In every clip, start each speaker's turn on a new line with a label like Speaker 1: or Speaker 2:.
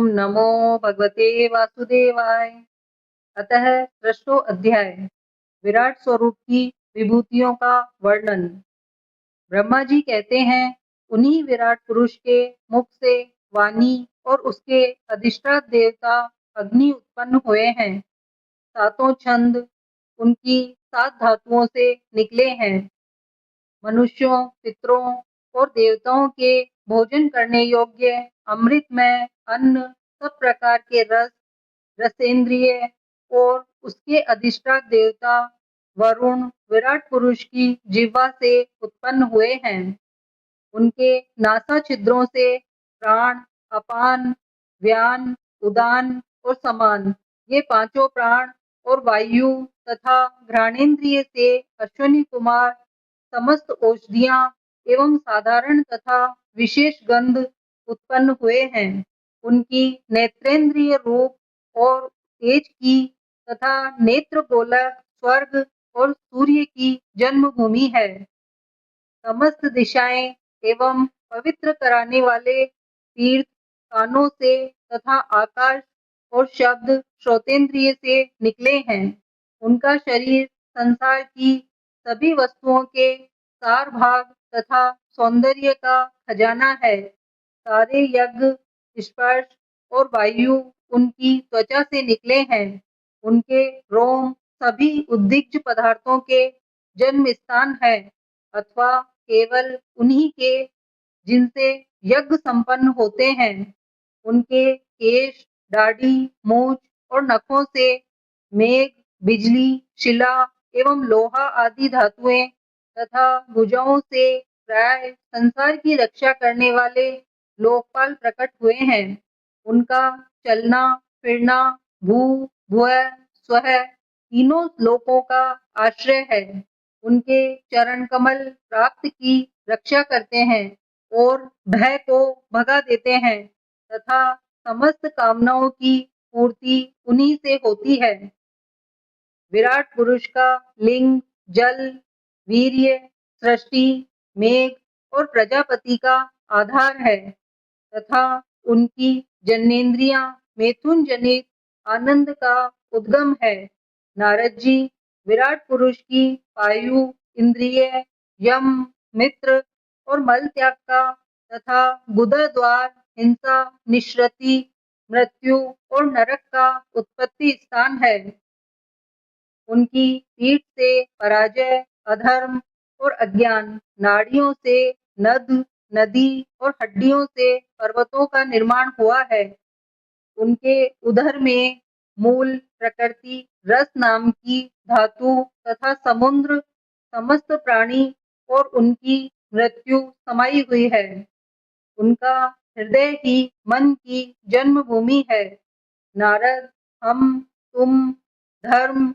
Speaker 1: ओम नमो भगवते वासुदेवाय। अतः षष्ठो अध्याय विराट स्वरूप की विभूतियों का वर्णन। ब्रह्मा जी कहते हैं, उन्हीं विराट पुरुष के मुख से वाणी और उसके अधिष्ठाता देवता अग्नि उत्पन्न हुए हैं। सातों छंद उनकी सात धातुओं से निकले हैं। मनुष्यों, पितरों और देवताओं के भोजन करने योग्य अमृतमय अन्न, सब प्रकार के रस, रसेंद्रिय और उसके अधिष्ठाता देवता वरुण विराट पुरुष की जिह्वा से उत्पन्न हुए हैं। उनके नासा छिद्रों से प्राण, अपान, व्यान, उदान और समान, ये पांचों प्राण और वायु तथा घ्राणेन्द्रिय से अश्विनी कुमार समस्त औषधियां एवं साधारण तथा विशेष गंध उत्पन्न हुए हैं। उनकी नेत्रेंद्रिय रूप और तेज की तथा नेत्र गोलक स्वर्ग और सूर्य की जन्मभूमि है। समस्त दिशाएं एवं पवित्र कराने वाले तीर्थ कानों से तथा आकाश और शब्द श्रोतेंद्रिय से निकले हैं। उनका शरीर संसार की सभी वस्तुओं के सार भाग तथा सौंदर्य का खजाना है। सारे यज्ञ, स्पर्श और वायु उनकी त्वचा से निकले हैं। उनके रोम सभी उद्दिज पदार्थों के जन्म स्थान है, अथवा केवल उन्हीं के जिनसे यज्ञ संपन्न होते हैं। उनके केश, दाढ़ी, मूछ और नखों से मेघ, बिजली, शिला एवं लोहा आदि धातुएं तथा भुजाओं से प्राय संसार की रक्षा करने वाले लोकपाल प्रकट हुए हैं। उनका चलना फिरना भू, भुवः, स्वः तीनों लोकों का आश्रय है। उनके चरण कमल प्राप्त की रक्षा करते हैं और भय को भगा देते हैं तथा समस्त कामनाओं की पूर्ति उन्हीं से होती है। विराट पुरुष का लिंग जल, वीर्य, सृष्टि, मेघ और प्रजापति का आधार है तथा उनकी जन्नेन्द्रियां मैथुन जनित आनंद का उद्गम है। नारद जी विराट पुरुष की वायु, इंद्रिय, यम, मित्र और मल त्याग का तथा गुदा द्वार, हिंसा, निश्रति, मृत्यु और नरक का उत्पत्ति स्थान है। उनकी पीठ से पराजय, अधर्म और अज्ञान, नाड़ियों से नद, नदी और हड्डियों से पर्वतों का निर्माण हुआ है। उनके उदर में मूल, प्रकृति, रस नाम की धातु तथा समुद्र, समस्त प्राणी और उनकी मृत्यु समाई हुई है। उनका हृदय ही मन की जन्मभूमि है। नारद, हम, तुम, धर्म,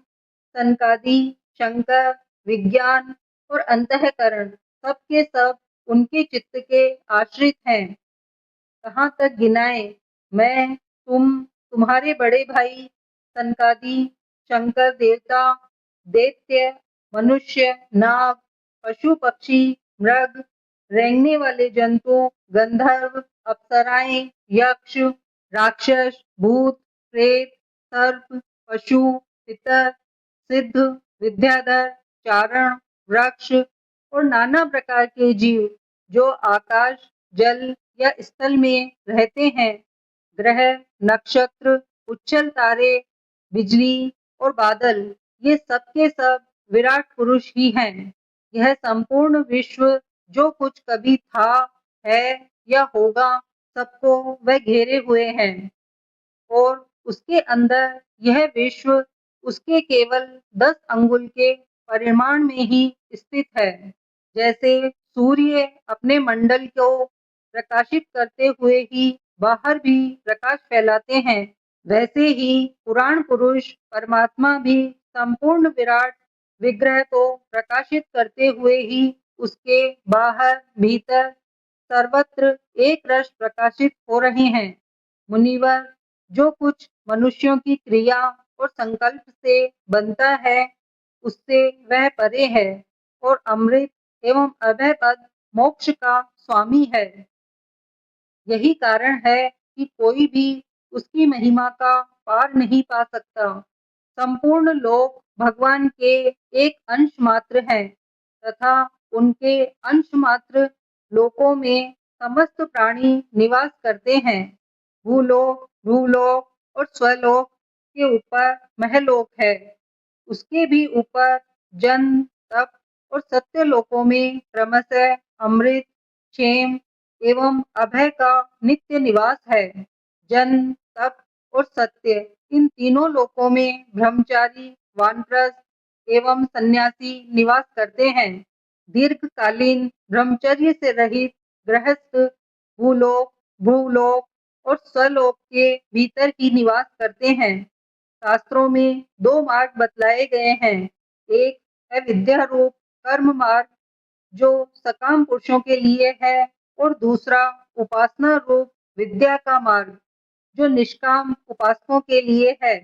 Speaker 1: सनकादि, शंकर, विज्ञान और अंतःकरण सब के सब उनके चित्त के आश्रित हैं। कहाँ तक गिनाए, मैं, तुम, तुम्हारे बड़े भाई सनकादि, शंकर देवता, दैत्य, मनुष्य, नाग, पशु पक्षी, मृग, रेंगने वाले जंतु, गंधर्व, अप्सराएं, यक्ष, राक्षस, भूत, प्रेत, सर्प, पशु, पितर, सिद्ध, विद्याधर, चारण, वृक्ष और नाना प्रकार के जीव जो आकाश, जल या स्थल में रहते हैं, ग्रह, नक्षत्र, उच्चल तारे, बिजली और बादल, ये सब के सब विराट पुरुष ही हैं। यह संपूर्ण विश्व जो कुछ कभी था, है या होगा, सबको वह घेरे हुए हैं और उसके अंदर यह विश्व उसके केवल 10 अंगुल के परिमाण में ही स्थित है। जैसे सूर्य अपने मंडल को प्रकाशित करते हुए ही बाहर भी प्रकाश फैलाते हैं, वैसे ही पुराण पुरुष परमात्मा भी संपूर्ण विराट विग्रह को प्रकाशित करते हुए ही उसके बाहर भीतर सर्वत्र एक रस प्रकाशित हो रहे हैं। मुनिवर, जो कुछ मनुष्यों की क्रिया और संकल्प से बनता है, उससे वह परे है और अमृत एवं अभय पद मोक्ष का स्वामी है। यही कारण है कि कोई भी उसकी महिमा का पार नहीं पा सकता। संपूर्ण लोक भगवान के एक अंश मात्र है तथा उनके अंश मात्र लोकों में समस्त प्राणी निवास करते हैं। भूलोक, भूलोक और स्वलोक के ऊपर महलोक है। उसके भी ऊपर जन, तप और सत्य लोकों में क्रमशः अमृत, क्षेम एवं अभय का नित्य निवास है। जन, तप और सत्य इन तीनों लोकों में ब्रह्मचारी, वानप्रस्थ एवं सन्यासी निवास करते हैं। दीर्घकालीन ब्रह्मचर्य से रहित गृहस्थ भूलोक, भूलोक और स्वलोक के भीतर ही निवास करते हैं। शास्त्रों में दो मार्ग बतलाए गए हैं। एक है विद्या रूप कर्म मार्ग जो सकाम पुरुषों के लिए है और दूसरा उपासना रूप विद्या का मार्ग जो निष्काम उपासकों के लिए है।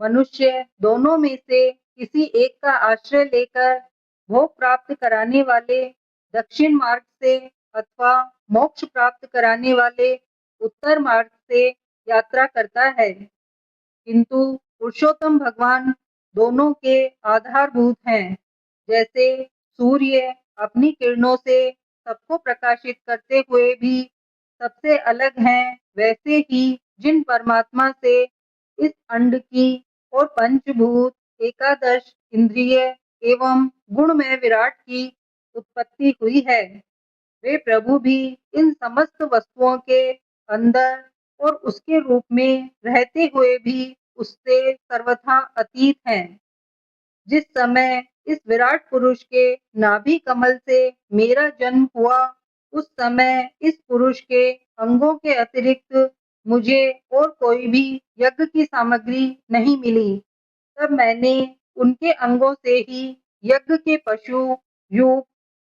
Speaker 1: मनुष्य दोनों में से किसी एक का आश्रय लेकर भोग प्राप्त कराने वाले दक्षिण मार्ग से अथवा मोक्ष प्राप्त कराने वाले उत्तर मार्ग से यात्रा करता है। किंतु पुरुषोत्तम भगवान दोनों के आधारभूत हैं। जैसे सूर्य अपनी किरणों से सबको प्रकाशित करते हुए भी सबसे अलग हैं, वैसे ही जिन परमात्मा से इस अंड की और पंचभूत, एकादश इंद्रिय एवं गुणमय विराट की उत्पत्ति हुई है, वे प्रभु भी इन समस्त वस्तुओं के अंदर और उसके रूप में रहते हुए भी उससे सर्वथा अतीत हैं। जिस समय इस विराट पुरुष के नाभि कमल से मेरा जन्म हुआ, उस समय इस पुरुष के अंगों के अतिरिक्त मुझे और कोई भी यज्ञ की सामग्री नहीं मिली। तब मैंने उनके अंगों से ही यज्ञ के पशु, यूप,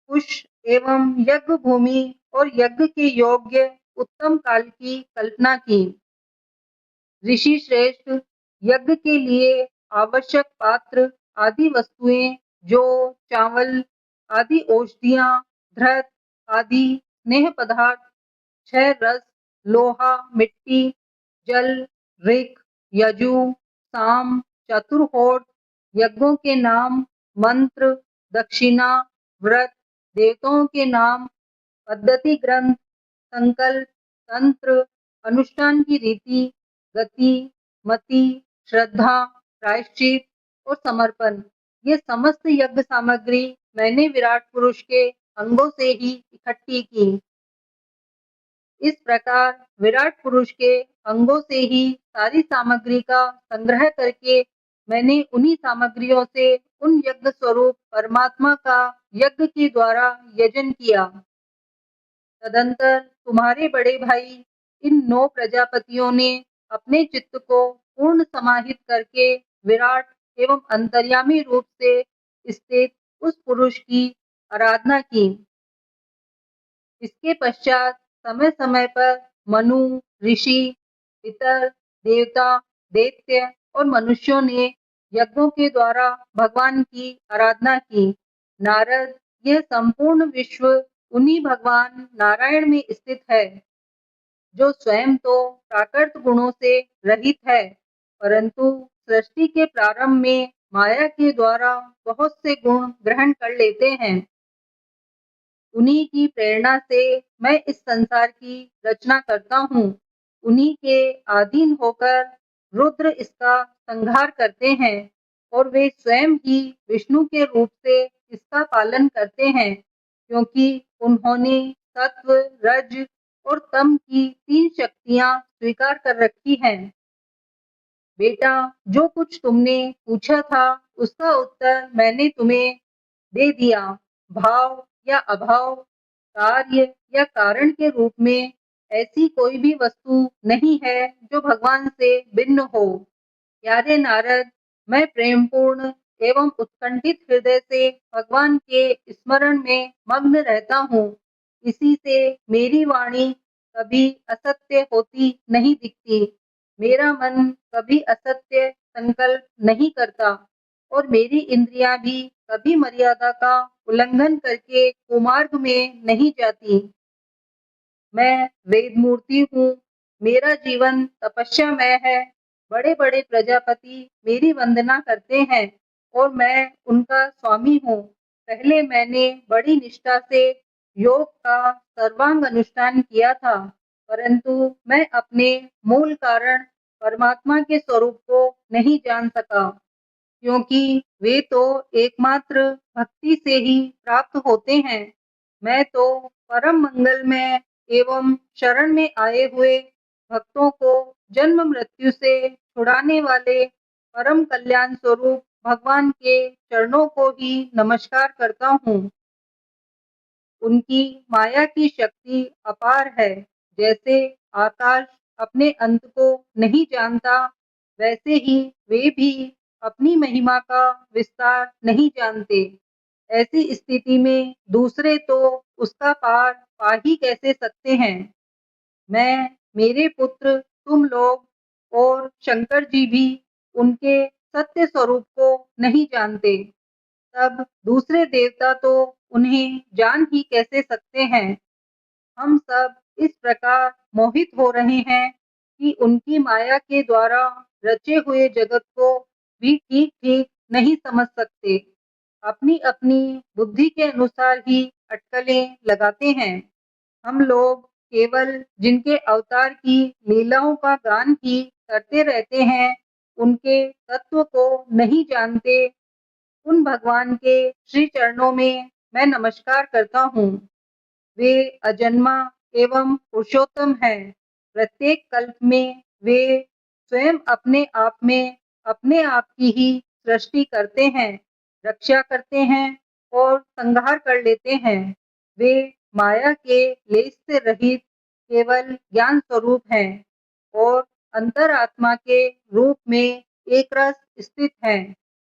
Speaker 1: पुष्प एवं यज्ञ भूमि और यज्ञ के योग्य उत्तम काल की कल्पना की। ऋषि श्रेष्ठ, यज्ञ के लिए आवश्यक पात्र आदि वस्तुएं जो चावल आदि औषधियां, धृत आदि स्नेह पदार्थ, छह रस, लोहा, मिट्टी, जल, ऋक, यजु, साम, चतुर्होत्र, यज्ञों के नाम, मंत्र, दक्षिणा, व्रत, देवताओं के नाम, पद्धति ग्रंथ, संकल्प, तंत्र, अनुष्ठान की रीति, गति, मति, श्रद्धा, प्रायश्चित और समर्पण, ये समस्त यज्ञ सामग्री मैंने विराट पुरुष के अंगों से ही इकट्ठी की। इस प्रकार विराट पुरुष के अंगों से ही सारी सामग्री का संग्रह करके मैंने उन्हीं सामग्रियों से उन यज्ञ स्वरूप परमात्मा का यज्ञ के द्वारा यजन किया। तदंतर तुम्हारे बड़े भाई इन 9 प्रजापतियों ने अपने चित्त को पूर्ण समाहित करके विराट एवं अंतर्यामी रूप से स्थित उस पुरुष की आराधना की। इसके पश्चात समय समय पर मनु, ऋषि, पितर, देवता, दैत्य और मनुष्यों ने यज्ञों के द्वारा भगवान की आराधना की। नारद, यह संपूर्ण विश्व उन्हीं भगवान नारायण में स्थित है, जो स्वयं तो प्राकृत गुणों से रहित है, परंतु सृष्टि के प्रारंभ में माया के द्वारा बहुत से गुण ग्रहण कर लेते हैं। उन्हीं की प्रेरणा से मैं इस संसार की रचना करता हूँ। उन्हीं के अधीन होकर रुद्र इसका संहार करते हैं और वे स्वयं ही विष्णु के रूप से इसका पालन करते हैं, क्योंकि उन्होंने सत्व, रज और तम की 3 शक्तियाँ स्वीकार कर रखी हैं। बेटा, जो कुछ तुमने पूछा था उसका उत्तर मैंने तुम्हें दे दिया। भाव या अभाव, कार्य या कारण के रूप में ऐसी कोई भी वस्तु नहीं है जो भगवान से भिन्न हो। प्यारे नारद, मैं प्रेमपूर्ण एवं उत्कंठित हृदय से भगवान के स्मरण में मग्न रहता हूँ। इसी से मेरी वाणी कभी असत्य होती नहीं दिखती। मेरा मन कभी असत्य संकल्प नहीं करता और मेरी इंद्रियां भी कभी मर्यादा का उल्लंघन करके कुमार्ग में नहीं जाती। मैं वेद मूर्ति हूँ मेरा जीवन तपस्यामय है। बड़े बड़े प्रजापति मेरी वंदना करते हैं और मैं उनका स्वामी हूँ। पहले मैंने बड़ी निष्ठा से योग का सर्वांग अनुष्ठान किया था, परंतु मैं अपने मूल कारण परमात्मा के स्वरूप को नहीं जान सका, क्योंकि वे तो एकमात्र भक्ति से ही प्राप्त होते हैं। मैं तो परम मंगल में एवं शरण में आए हुए भक्तों को जन्म मृत्यु से छुड़ाने वाले परम कल्याण स्वरूप भगवान के चरणों को ही नमस्कार करता हूँ। उनकी माया की शक्ति अपार है। जैसे आकाश अपने अंत को नहीं जानता, वैसे ही वे भी अपनी महिमा का विस्तार नहीं जानते। ऐसी स्थिति में दूसरे तो उसका पार पा ही कैसे सकते हैं। मैं, मेरे पुत्र, तुम लोग और शंकर जी भी उनके सत्य स्वरूप को नहीं जानते। तब दूसरे देवता तो उन्हें जान ही कैसे सकते हैं। हम सब इस प्रकार मोहित हो रहे हैं कि उनकी माया के द्वारा रचे हुए जगत को भी ठीक ठीक नहीं समझ सकते। अपनी अपनी बुद्धि के अनुसार ही अटकलें लगाते हैं। हम लोग केवल जिनके अवतार की लीलाओं का गान ही करते रहते हैं, उनके तत्व को नहीं जानते। उन भगवान के श्री चरणों में मैं नमस्कार करता हूँ। वे अजन्मा एवं पुरुषोत्तम हैं। प्रत्येक कल्प में वे स्वयं अपने आप में अपने आप की ही सृष्टि करते हैं, रक्षा करते हैं और संहार कर लेते हैं। वे माया के लेस से रहित केवल ज्ञान स्वरूप हैं और अंतरात्मा के रूप में एक रस स्थित हैं।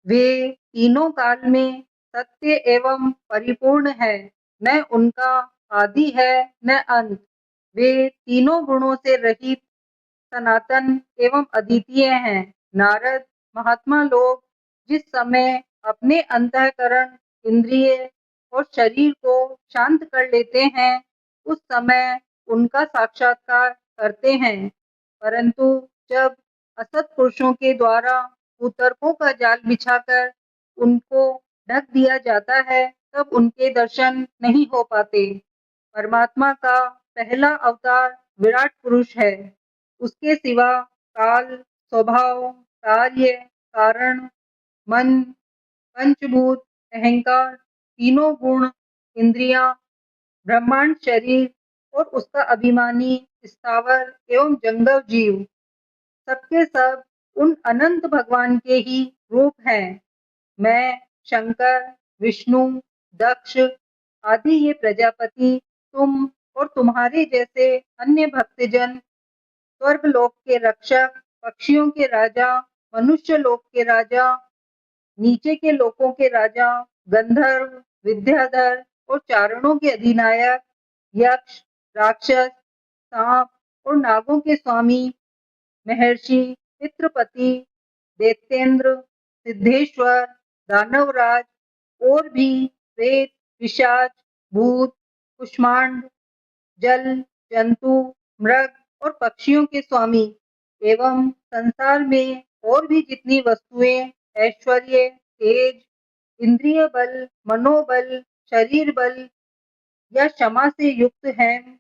Speaker 1: वे तीनों काल में सत्य एवं परिपूर्ण है। न उनका आदि है न अंत। वे तीनों गुणों से रहित सनातन एवं अद्वितीय हैं। नारद महात्मा लोग जिस समय अपने अंतःकरण, इंद्रिय और शरीर को शांत कर लेते हैं, उस समय उनका साक्षात्कार करते हैं। परंतु जब असत पुरुषों के द्वारा कुतर्कों का जाल बिछाकर उनको ढक दिया जाता है, तब उनके दर्शन नहीं हो पाते। परमात्मा का पहला अवतार विराट पुरुष है। उसके सिवा काल, स्वभाव, कार्य, कारण, मन, पंचभूत, अहंकार, तीनों गुण, इंद्रियां, ब्रह्मांड, शरीर और उसका अभिमानी स्थावर एवं जंगम जीव, सबके सब उन अनंत भगवान के ही रूप हैं। मैं, शंकर, विष्णु, दक्ष आदि ये प्रजापति, तुम और तुम्हारे जैसे अन्य भक्तजन, स्वर्गलोक के रक्षक, पक्षियों के राजा, मनुष्य लोक के राजा, नीचे के लोकों के राजा, गंधर्व, विद्याधर और चारणों के अधिनायक, यक्ष, राक्षस, सांप और नागों के स्वामी, महर्षि, पितृपति, दैत्येंद्र, सिद्धेश्वर, दानवराज और भी प्रेत, पिशाच, भूत, कुष्मांड, जल, जंतु, मृग और पक्षियों के स्वामी एवं संसार में और भी जितनी वस्तुएं ऐश्वर्य, तेज, इंद्रिय बल, मनोबल, शरीर बल या क्षमा से युक्त हैं,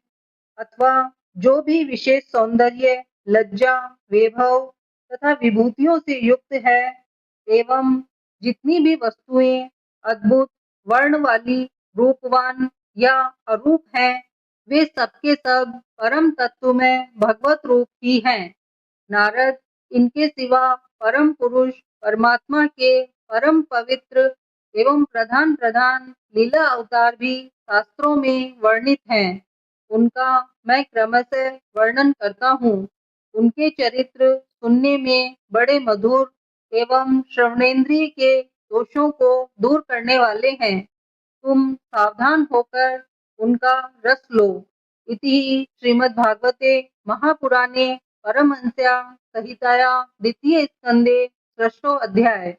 Speaker 1: अथवा जो भी विशेष सौंदर्य, लज्जा, वैभव तथा विभूतियों से युक्त है, एवं जितनी भी वस्तुएं अद्भुत वर्ण वाली, रूपवान या अरूप हैं, वे सबके सब परम तत्व में भगवत रूप ही हैं। नारद, इनके सिवा परम पुरुष परमात्मा के परम पवित्र एवं प्रधान प्रधान लीला अवतार भी शास्त्रों में वर्णित हैं। उनका मैं क्रमशः वर्णन करता हूँ। उनके चरित्र सुनने में बड़े मधुर एवं श्रवणेन्द्रिय के दोषों को दूर करने वाले हैं। तुम सावधान होकर उनका रस लो। इति श्रीमद्भागवते महापुराणे परमहंस्यां संहितायां द्वितीय स्कंदे षष्ठो अध्याय।